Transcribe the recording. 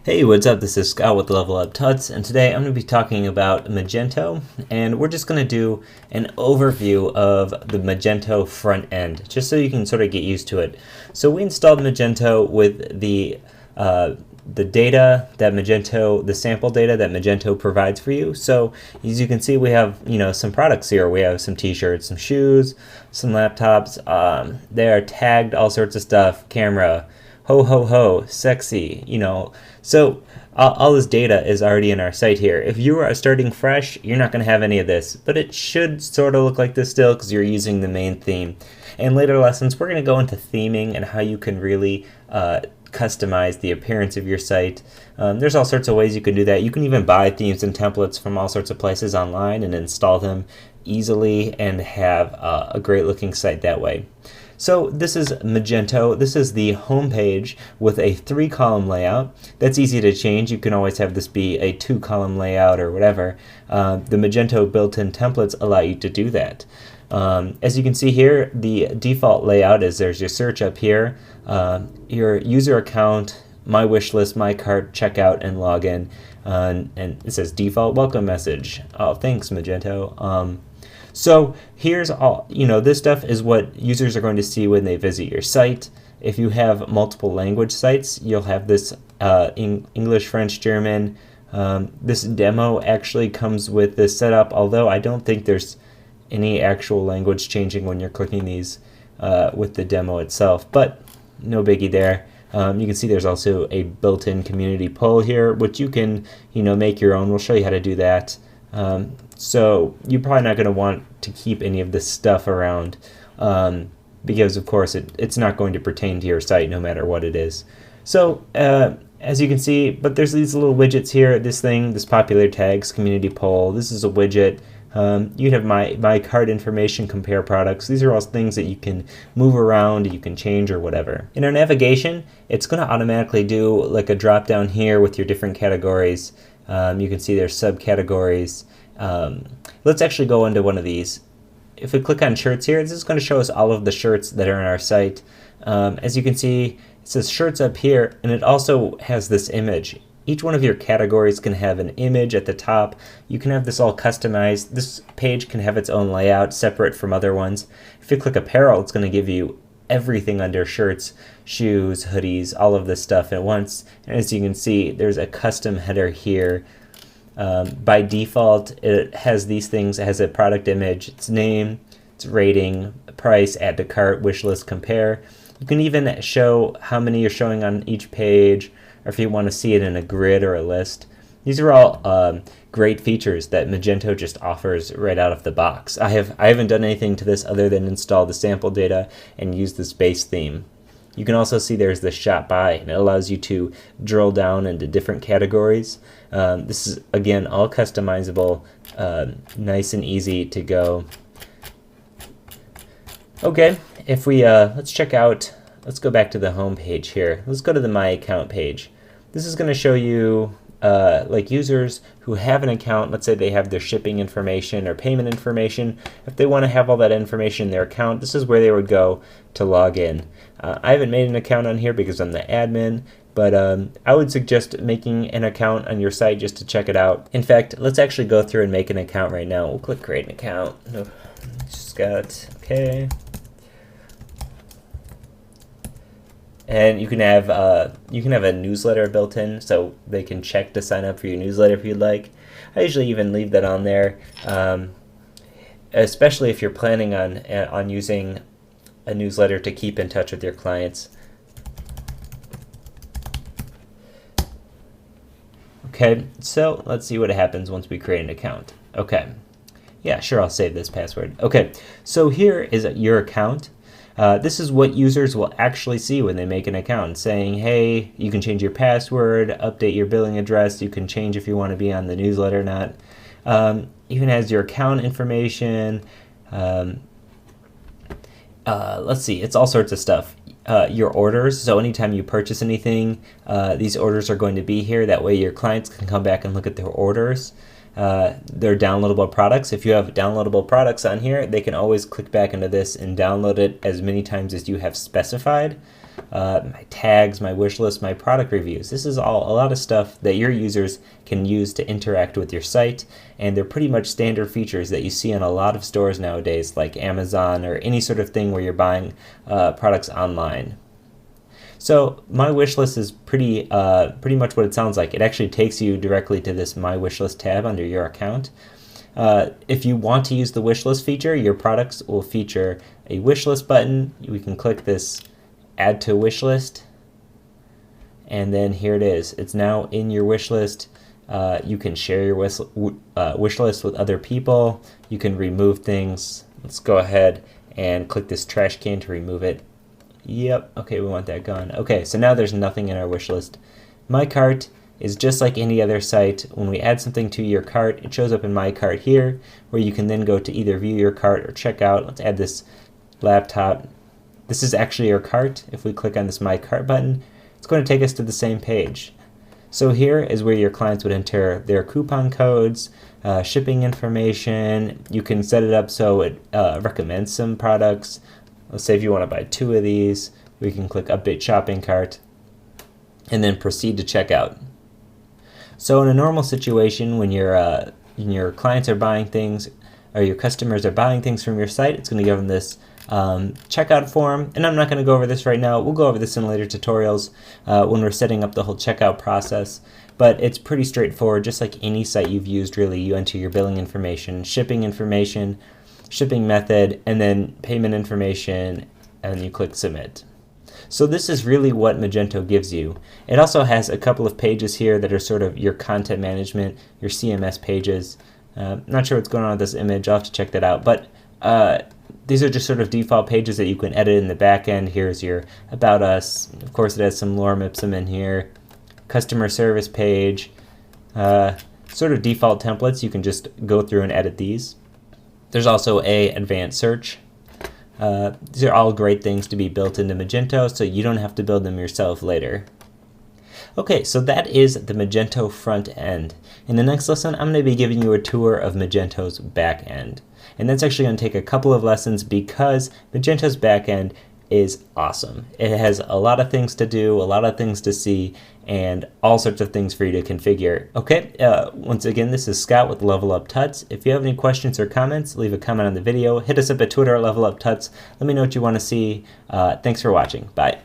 Hey, what's up? This is Scott with Level Up Tuts, and today I'm going to be talking about Magento, and we're just going to do an overview of the Magento front end, just so you can sort of get used to it. So we installed Magento with the data that Magento, the sample data that Magento provides for you. So as you can see, we have some products here. We have some T-shirts, some shoes, some laptops. They are tagged all sorts of stuff, camera. Ho ho ho, sexy, So all this data is already in our site here. If you are starting fresh, you're not going to have any of this, but it should sort of look like this still because you're using the main theme. In later lessons, we're going to go into theming and how you can really customize the appearance of your site. There's all sorts of ways you can do that. You can even buy themes and templates from all sorts of places online and install them easily and have a great looking site that way. So this is Magento. This is the home page with a 3-column layout. That's easy to change. You can always have this be a 2-column layout or whatever. The Magento built-in templates allow you to do that. As you can see here, the default layout is there's your search up here, your user account, my wish list, my cart, checkout, and login. And it says default welcome message. Oh, thanks, Magento. So here's all, this stuff is what users are going to see when they visit your site. If you have multiple language sites, you'll have this English, French, German. This demo actually comes with this setup, although I don't think there's any actual language changing when you're clicking these with the demo itself, but no biggie there. You can see there's also a built-in community poll here, which you can, make your own. We'll show you how to do that. So you're probably not going to want to keep any of this stuff around because, of course, it's not going to pertain to your site no matter what it is. So as you can see, but there's these little widgets here. This popular tags, community poll. This is a widget. You have my cart information, compare products. These are all things that you can move around, you can change or whatever. In our navigation, it's going to automatically do like a drop down here with your different categories. You can see there's subcategories. Let's actually go into one of these. If we click on shirts here, this is going to show us all of the shirts that are on our site. As you can see, it says shirts up here, and it also has this image. Each one of your categories can have an image at the top. You can have this all customized. This page can have its own layout separate from other ones. If you click apparel, it's going to give you everything under shirts, shoes, hoodies, all of this stuff at once. And as you can see, there's a custom header here. By default, it has these things. It has a product image, its name, its rating, price, add to cart, wish list, compare. You can even show how many you're showing on each page, or if you want to see it in a grid or a list. These are all great features that Magento just offers right out of the box. I haven't done anything to this other than install the sample data and use this base theme. You can also see there's the shop by, and it allows you to drill down into different categories. This is, again, all customizable, nice and easy to go. Okay, if we, let's go back to the home page here. Let's go to the My Account page. This is going to show you like users who have an account. Let's say they have their shipping information or payment information. If they want to have all that information in their account, this is where they would go to log in. I haven't made an account on here because I'm the admin, but I would suggest making an account on your site just to check it out. In fact, let's actually go through and make an account right now. We'll click create an account. Scott, okay. And you can have a newsletter built in, so they can check to sign up for your newsletter if you'd like. I usually even leave that on there, especially if you're planning on using a newsletter to keep in touch with your clients. Okay, so let's see what happens once we create an account. Okay, yeah, sure, I'll save this password. Okay, so here is your account. This is what users will actually see when they make an account, saying, hey, you can change your password, update your billing address, you can change if you want to be on the newsletter or not. Even has your account information. Let's see, it's all sorts of stuff. Your orders, so anytime you purchase anything, these orders are going to be here. That way your clients can come back and look at their orders. Their downloadable products. If you have downloadable products on here, they can always click back into this and download it as many times as you have specified. my tags, my wish list, my product reviews. This is all a lot of stuff that your users can use to interact with your site, and they're pretty much standard features that you see in a lot of stores nowadays, like Amazon or any sort of thing where you're buying products online. So my wish list is pretty much what it sounds like. It actually takes you directly to this My Wish List tab under your account. If you want to use the wish list feature, your products will feature a wish list button. We can click this Add to Wish List, and then here it is. It's now in your wish list. You can share your wish list with other people. You can remove things. Let's go ahead and click this trash can to remove it. Yep, okay, we want that gone. Okay, so now there's nothing in our wish list. My Cart is just like any other site. When we add something to your cart, it shows up in My Cart here, where you can then go to either view your cart or check out. Let's add this laptop. This is actually your cart. If we click on this My Cart button, it's going to take us to the same page. So here is where your clients would enter their coupon codes, shipping information. You can set it up so it recommends some products. Let's say if you want to buy 2 of these, we can click Update Shopping Cart and then proceed to checkout. So in a normal situation, when your clients are buying things or your customers are buying things from your site, it's going to give them this checkout form. And I'm not going to go over this right now. We'll go over this in later tutorials when we're setting up the whole checkout process. But it's pretty straightforward, just like any site you've used really. You enter your billing information, shipping method, and then payment information, and you click Submit. So this is really what Magento gives you. It also has a couple of pages here that are sort of your content management, your CMS pages. Not sure what's going on with this image. I'll have to check that out. But these are just sort of default pages that you can edit in the back end. Here's your About Us. Of course, it has some lorem ipsum in here. Customer service page. Sort of default templates. You can just go through and edit these. There's also a advanced search. These are all great things to be built into Magento, so you don't have to build them yourself later. Okay, so that is the Magento front end. In the next lesson, I'm going to be giving you a tour of Magento's back end. And that's actually going to take a couple of lessons because Magento's back end is awesome. It has a lot of things to do, a lot of things to see, and all sorts of things for you to configure. Okay, once again, this is Scott with Level Up Tuts. If you have any questions or comments, leave a comment on the video. Hit us up at Twitter at Level Up Tuts. Let me know what you want to see. Thanks for watching. Bye.